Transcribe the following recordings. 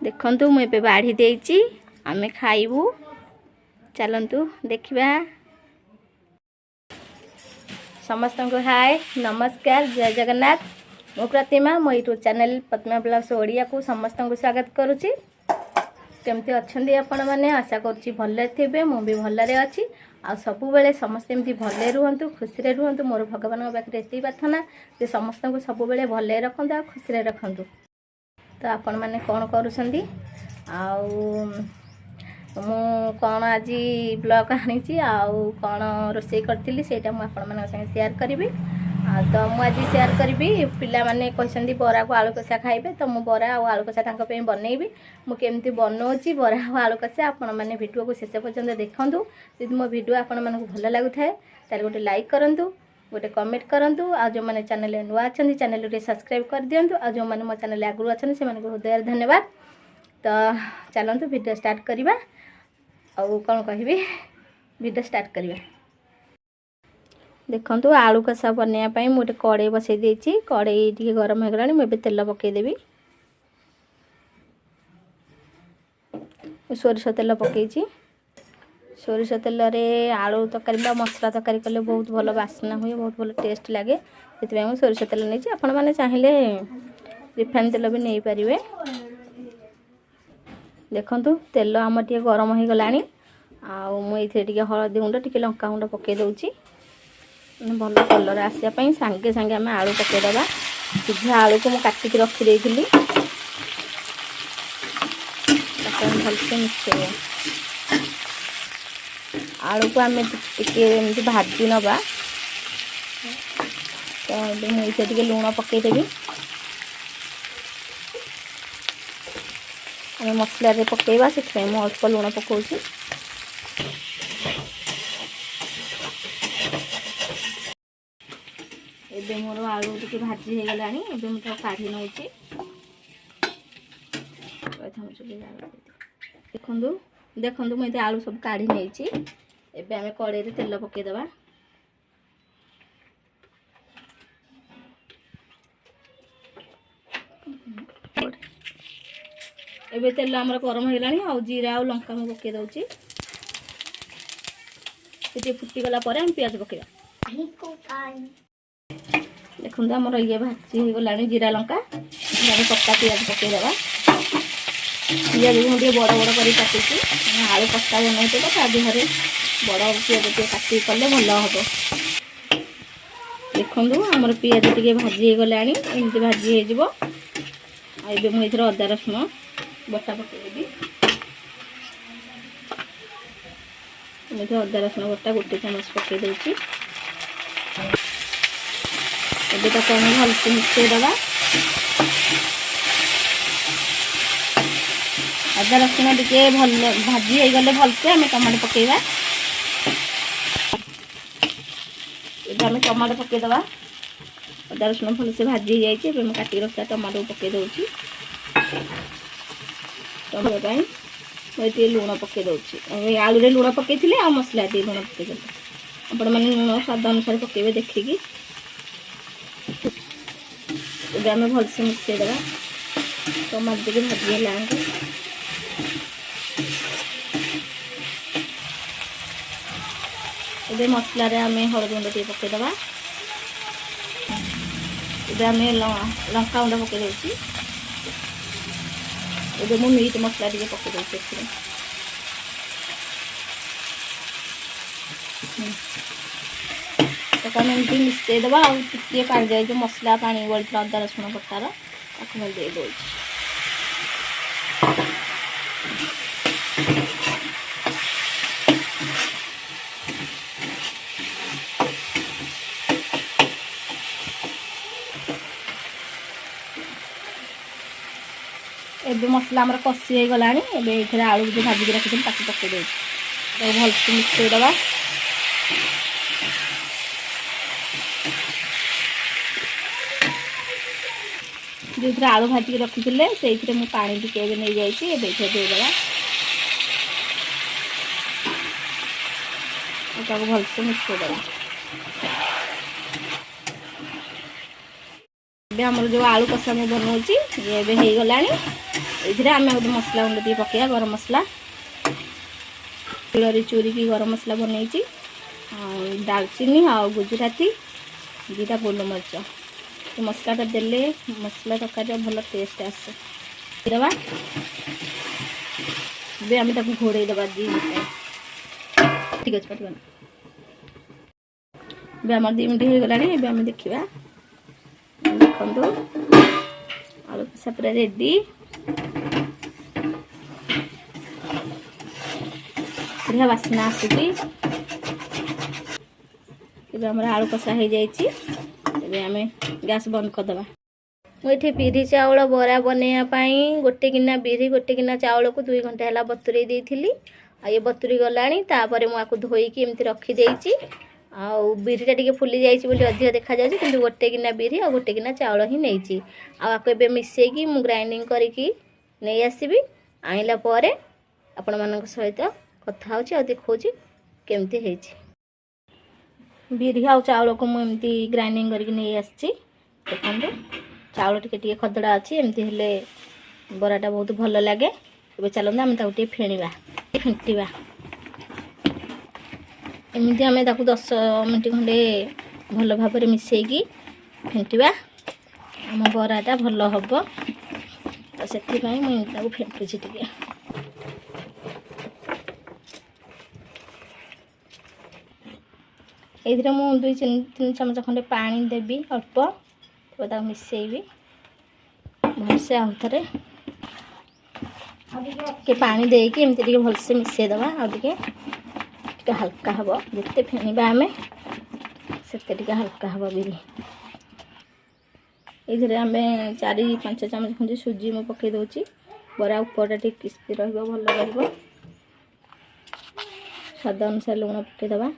देखंतु मु एबे बाढ़ी देइची आमे खाइबू चलंतु देखिबा। समस्त को हाय नमस्कार जय जगन्नाथ। मो प्रतिमा मो YouTube channel Padma blogs Odia को समस्त को स्वागत करुच्ची। केमती अच्छी आपण मैंने आशा करुच्ची भले थे मु भी भलरे अच्छी आ सब बेले समस्ते एमती भले रुहतु खुशी रुहतु। मोर भगवान पाखे एत प्रार्थना जे समस्त को सब बेले भले रखु खुशी रखु। तो आपण मैंने कौन करुँच मु कौन आज ब्लॉग आनी कौन रोषे करी से आपण मान संगे शेयर करी। तो मुझे शेयर करी पिला माने कहते बरा को आलू कषा खाइबे तो मु बरा और आलू कषा बनइबी मुझे बनाऊँगी बरा और आलू कषा। आपण मैंने वीडियो को शेष पर्यंत देखूँ। यदि मो वीडियो आपण मानक भल लगुए ताले गोटे लाइक करूँ गोटे कमेंट करूँ। आ जो मैंने चैनल नुआ अच्छा चैनल टे सब्सक्राइब कर दिंतु। आ जो मैंने मो चैनल आगु अच्छा से हृदय धन्यवाद। तो चलतु वीडियो स्टार्ट करवा और कौन कहि वीडियो स्टार्ट करवा। देखंतु आलू कषा बनवाई मुझे कड़े बसई देती कड़े टी गरम हो गला मुझे तेल पकईदेवी। सोरिष तेल पकई सोरिष तेल रे आलू तरकारी मसला तरकारी कले बहुत भल बास्ना हुए बहुत भल टेस्ट लगे से मुझे सोरिष तेल नहीं आपण मैंने चाहिए रिफाइन तेल भी नहीं पारे। देखंतु तेल आम टे गरम हो गला मुझे हलदी गुंड टी लंका गुंड पकई दूची भल कलर आसापी सांगे सांगे आम आलू पकईदबा। सीधा आलू को मुझे काटिक रखी भलसे मिसेबा। आलू को आम टे भाजी नवा तो मुझे टे लुण पकईदेवी। आम मसला पकईवा से अल्प लुण पकाउची। एबे मोर आलू टी भाजी हो गला मुझे काढ़ी नौची। देखु देखु मुझे आलू सब काढ़ी नहीं एबे आम कड़े तेल पकईदबा। एबे तेल आमर गरम हो गला आ जीरा और लंका मैं पकई दूची। फुटीगला पियाज पकईवा। देखो आमर ये भाजी हो गला जीरा लंका पक्का पियाज पकईदबा। पियाज मुझे बड़ बड़ कर काटी आलू कष्टा बनाई तो देहरे बड़ पियाज टे काटी कले भल हम। देखु आमर पियाज टे भाजी हो गला एमती भाजी हो मुझे अदा रसुण बटा पकईदेवी। मुझे अदा रसुण बटा गोटे चामच पकई दूची। एबे तक भलसे मिसेदबा। अदा रसुण टे भल भाजी हो गले भलसे आम टमाटो पकईवा। एबे आम टमाटो पकईदबा। अदा रसुण भलसे भाजी हो जाए काटिक रखा टमाटो पकई दूची। टमाटो मुझे लुण पकई दूची। आलू रे लुण पकई आ मसला टे लुण पकई आपण मैंने लुण स्वाद अनुसार पकईबे देखिकी। एबे आम भलसे मिसेदबा। टमाटो टे भाजी है एबे मसला रे आम हलदी गुंड टे पकईदबा। एबे आम लंका गुंड पकई दूची। एबे मु मीट मसला टे पकई दूची। तो एमती मिसेदबा टे काढ़ जाए जो मसला पानी गलता अदा रसुण बटार दे दूँ। एबे मसला आमर कषी हो गला ये आलू जो भाजिक रखी पकई दूँ तो भलसे मिसेदबा। जो आलू भाजिक रखी से मुझे पानी टिके नहीं जाइए देदेबा। भलसे मिसेदबा। आमर जो आलू कषा मैं बनाऊँगी ये हो गला ये आम गोटे मसला गुंड टे पकड़ा गरम मसला तिल चूरी की गरम मसला बनई दालचीनी आ गुजराती दीटा गोलमरीच मसलाटा देले मसला तरकारी भल टेस्ट आसे दबा आम घोड़े दबा दी ठीक अच्छे कटना आम 2 मिनट हो गला आम देखा देखो आलू कषा पूरा रेडी बढ़िया बास्ना आसूची आलू कषा हो जाए आम गैस बंद करदे मुझे बिरी चाउल बरा बनवाई गोटे गिना बिरी गोटे गिना चाउल को 2 घंटा है बतुरे देती ये बतुरी गलानी मुझे धोईकी एमती रखीदे बिरीटा टे फुली जाइए अधिक देखा जाए कि गोटे गिना बिरी और गोटे गिना चाउल ही नहीं आपको मिसेकी मु ग्राइंडिंग करके नहीं आसबि आइला पर आपण मान सहित कथा हो देखा केमती है बिरी आ चाउल को मुझे ग्राइंडिंग करके नहीं आसी देखो चाउल टे खदड़ा अच्छी एमती हेले बराटा बहुत भल लगे ए चलते आम टे फेणवा फेंटा एमती आम 10 मिनट खंडे भल भाव मिसेकी फेंटा आम बराटा भल हम तो से मुझे फेंटुची टे ये मुझे 2-3 चमच खंडे पानी देवी अल्प तो मिसेबी भलसे आउ थे पानी देकी एमती भलसे मिसेदबा आगे हल्का हम जिते फेणवा आम से हल्का हम बिरी ये आम 4-5 चमच खंडे सुजी मु पकई दूची बरा ऊपरटा टे क्रिस्पी भल स्वाद अनुसार लुण पकईदबा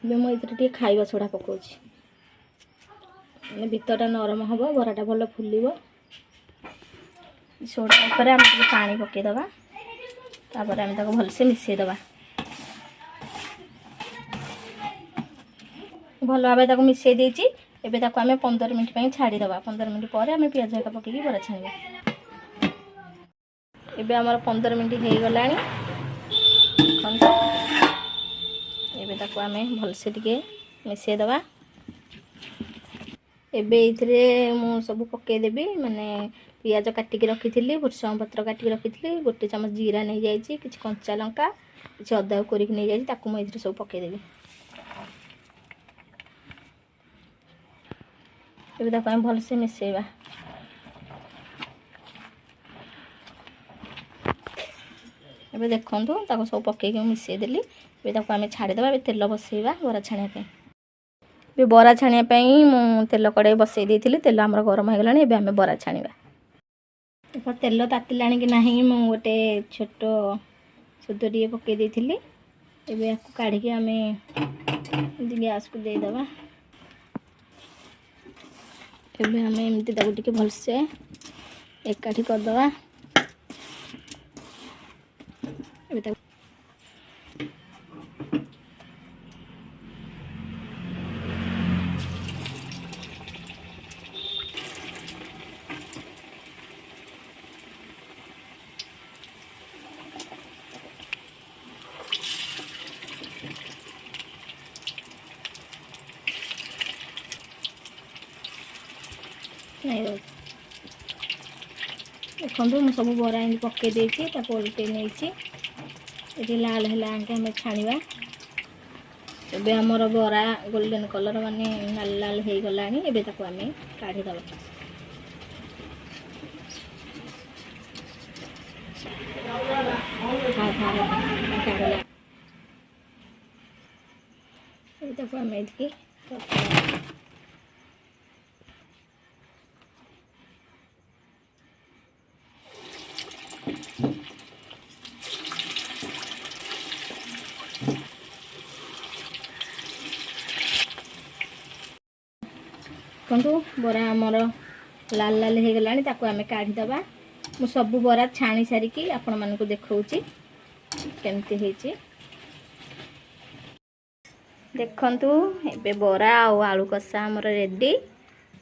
मुझे खाइबा सोडा पकाउछि भीतरटा नरम हम बराटा भल फुल सोडा पर आम पानी पकईदबा तापर आम भलसे मिसेदबा भल भाव मिसई देछि एबे आम 15 मिनट छाड़ीदबा 15 मिनट पर आम पियाज हका पकईकी बरा छाणीबा एबे आमर 15 मिनट हो गला एबे आम भलसे टिके मिसेदबा एबे इथरे मु सब पकईदेवी माने पियाज काटिकी रखी भृषंग पत्र काटिकी रखी 1 चमच जीरा नहीं जाइए कि कंचा लंका कि अदा कोरिक नहीं जाइए मुझे सब पकईदेवी एबे आम भलसे मिसेबा एबे देखंतु ताको सब पकईकी मिसई देली आम छाड़ीदबा तेल बसैबा बरा छाणिया बरा छाणिया मु तेल कड़े बसई देती तेल आमर गरम हो गला आम बरा छाणीबा तेल तातिला कि ना मु गोटे छोट सुदे पकई देती एबे आपको काढ़ी आम गैस को देदबा एबे आम एमती टे भलसे एकाठी करदबा एबे देखो मुझे सब बरा एम पकई देती उल्टे नहीं लाल है आम छाणीबा एबे आमर बरा गोल्डन कलर माने लाल लाल हो गला एबे ताको आम काढ़ीदबा ताको आम एदिके देखो बरा आमर लाल लाल हो गला आम काढ़ीदबा मु सब बरा छाणी सारिकी आपण मानक देखौची केमती होईची देखंतु एबे बरा आउ आलू कषा हमर रेडी।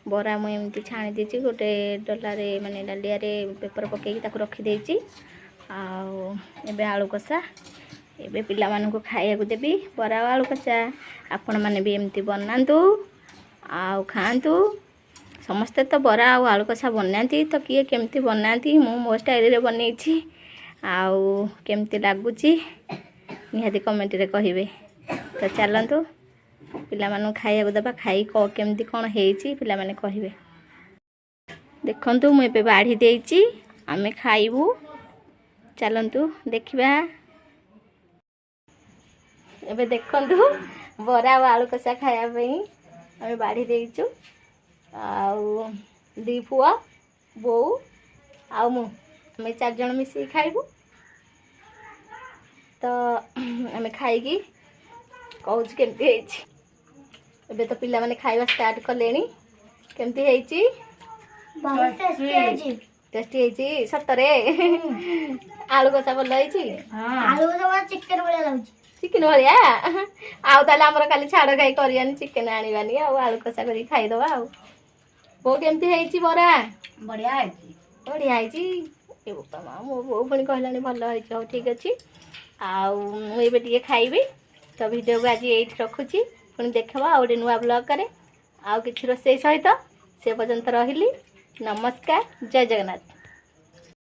बरा मु एमती छाणी देछि गोटे डला रे माने डालिया रे पेपर पकेई ताको रखी देछि। आउ एबे आलू कषा एबे पिला मानन को खाइया को देबी बरा आलू कषा। आपण माने भी एमती बनांतु आउ खांतु। समस्ते तो बरा आउ आलू कषा बनाती तो किए केमती बनाती मु मो स्टाइल रे बनैछि। आउ केमती लागुछि निहाती कमेंट रे कहिबे। तो चलतु पिला मानू खाइया दबा खाई केमती कौन हेची पिला माने कहिबे। देखंतु मु एबे बाढ़ी देइछि आमे खाइबू। चलतु देखिबा। एबे देखंतु बरा आलू कषा खाया पई आमे बाढ़ी देइछु। आउ दी पुआ बो आउ मु आमे 4 जण मिसी खाइबू। तो आमे खाइकी कहूँ केमती हेची। एबे तो पिला माने खाइबा स्टार्ट कलेनी। केमती हेची? बहुत टेस्टी हेची। टेस्टी हेची सतरे। आलू कषा भल हेची। आलू कषा चिकन भलिया लाଗୁଛି। चिकन भलिया आउ ताले हमर खाली छाड़ खाई करियानी चिकन आनिबानी आउ आलू कषा करी खाई दबा आउ। बो केमती हेची बरा? बढ़िया हेची। बढ़िया हेची। ए बोपा मा मो बो पनि कहलानी भल हेची। हो ठीक अछि। आउ मु एबे टिके खाइबी। तो वीडियो को आज एठी रखुची पुणी देखबा आ गोटे नुआ ब्लॉग करे आउ किछि रोसई सहित से पर्यंत रहिली। नमस्कार जय जगन्नाथ।